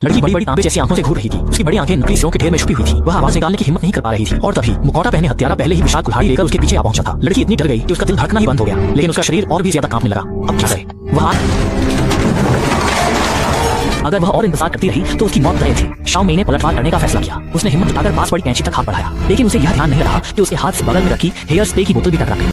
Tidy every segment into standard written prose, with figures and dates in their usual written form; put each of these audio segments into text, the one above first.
लड़की बड़ी बड़ी तांबे जैसी आंखों से घूर रही थी। उसकी बड़ी आंखें नकली सिरों के ढेर में छुपी हुई थी। वह आवाज निकालने की हिम्मत नहीं कर पा रही थी और तभी मुखौटा पहने हत्यारा पहले ही विशाल कुल्हाड़ी लेकर उसके पीछे आ पहुंचा था। लड़की इतनी डर गई कि उसका दिल धड़कना ही बंद हो गया, लेकिन उसका शरीर और भी ज्यादा कांपने लगा। अब क्या करे वह? अगर वह और इंतजार करती रही तो उसकी मौत तय थी। शाओ मेई ने पलटवार करने का फैसला किया। उसने हिम्मत जुटाकर पास पड़ी कैंची तक हाथ बढ़ाया, लेकिन उसे यह ध्यान नहीं रहा कि उसके हाथ से बगल में रखी हेयर स्प्रे की बोतल भी टकरा गई।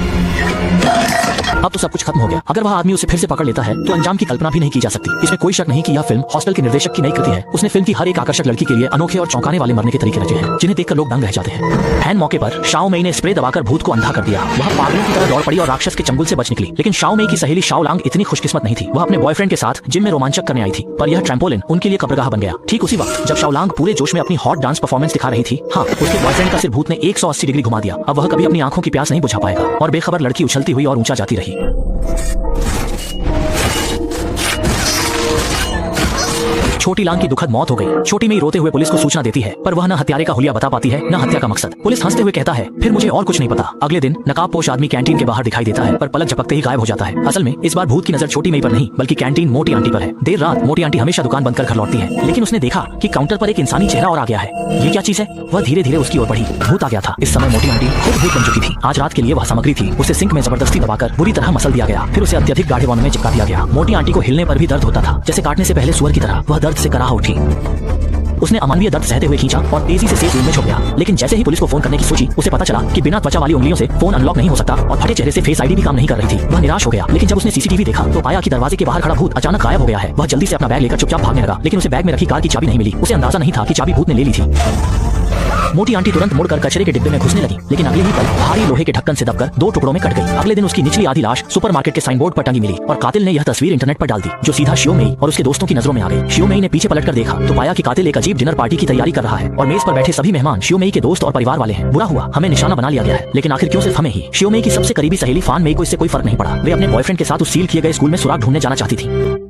अब तो सब कुछ खत्म हो गया। अगर वह आदमी उसे फिर से पकड़ लेता है तो अंजाम की कल्पना भी नहीं की जा सकती। इसमें कोई शक नहीं कि यह फिल्म हॉस्टल के निर्देशक की नई कृति है। उसने फिल्म की हर एक आकर्षक लड़की के लिए अनोखे और चौंकाने वाले मरने के तरीके रचे हैं, जिन्हें देखकर लोग दंग रह जाते हैं। हैन मौके पर शाओ मेई ने स्प्रे दबाकर भूत को अंधा कर दिया। वह पागलों की तरह दौड़ पड़ी और राक्षस के चंगुल से बच निकली। लेकिन शाओ मेई की सहेली शाओ लांग इतनी खुशकिस्मत नहीं थी। वह अपने बॉयफ्रेंड के साथ जिम में रोमांचक करने आई थी, पर यह ट्रैम्पोलिन उनके लिए कब्रगाह बन गया। ठीक उसी वक्त जब शाओ लांग पूरे जोश में अपनी हॉट डांस परफॉर्मेंस दिखा रही थी, हाँ, उसके बॉयफ्रेंड का सिर भूत ने 180 डिग्री घुमा दिया। अब वह कभी अपनी आंखों की प्यास नहीं बुझा पाएगा और बेखबर लड़की उछलती हुई और ऊंचा जाती रही। छोटी लांग की दुखद मौत हो गई। छोटी मेई रोते हुए पुलिस को सूचना देती है, पर वह न हत्यारे का हुलिया बता पाती है न हत्या का मकसद। पुलिस हंसते हुए कहता है, फिर मुझे और कुछ नहीं पता। अगले दिन नकाबपोश आदमी कैंटीन के बाहर दिखाई देता है, पर पलक झपकते ही गायब हो जाता है। असल में इस बार भूत की नजर छोटी मेई पर नहीं बल्कि कैंटीन मोटी आंटी पर है। देर रात मोटी आंटी हमेशा दुकान बंद कर घर लौटती है, लेकिन उसने देखा कि काउंटर पर एक इंसानी चेहरा और आ गया है। ये क्या चीज है? वह धीरे धीरे उसकी ओर बढ़ी। भूत आ गया था। इस समय मोटी आंटी खुद भूत बन चुकी थी। आज रात के लिए वह सामग्री थी। उसे सिंक में जबरदस्ती दबाकर बुरी तरह मसल दिया गया, फिर उसे अत्यधिक गाढ़े वर्ण में चिपका दिया गया। मोटी आंटी को हिलने पर भी दर्द होता था, जैसे काटने से पहले सुअर की तरह। वह दर्द से कराह उठी। उसने अमानवीय दर्द सहते हुए खींचा और तेजी से सेफ रूम में छुप गया। लेकिन जैसे ही पुलिस को फोन करने की सोची, उसे पता चला कि बिना त्वचा वाली उंगलियों से फोन अनलॉक नहीं हो सकता और फटे चेहरे से फेस आईडी भी काम नहीं कर रही थी। वह निराश हो गया, लेकिन जब उसने सीसीटीवी देखा तो पाया कि दरवाजे के बाहर खड़ा भूत अचानक गायब हो गया है। वह जल्दी से अपना बैग लेकर चुपचाप भागने लगा, लेकिन उसे बैग में रखी कार की चाबी नहीं मिली। उसे अंदाजा नहीं था कि चाबी भूत ने ले ली थी। मोटी आंटी तुरंत मुड़कर कचरे के डिब्बे में घुसने लगी, लेकिन अगले ही पल भारी लोहे के ढक्कन से दबकर 2 टुकड़ों में कट गई। अगले दिन उसकी निचली आधी लाश सुपरमार्केट के साइन बोर्ड पर टंगी मिली और कातिल ने यह तस्वीर इंटरनेट पर डाल दी, जो सीधा शियो मेई और उसके दोस्तों की नजरों में आ गई। शियो मेई ने पीछे पलटकर देखा तो पाया कि कातिल एक अजीब डिनर पार्टी की तैयारी कर रहा है और मेज पर बैठे सभी मेहमान शियो मेई के दोस्त और परिवार वाले हैं। बुरा हुआ, हमें निशाना बना लिया गया है, लेकिन आखिर क्यों सिर्फ हमें ही? शियो मेई की सबसे करीबी सहेली फान मेई को इससे कोई फर्क नहीं पड़ा। वे अपने बॉयफ्रेंड के साथ उस सील किए गए स्कूल में सुराग ढूंढने जाना चाहती थी।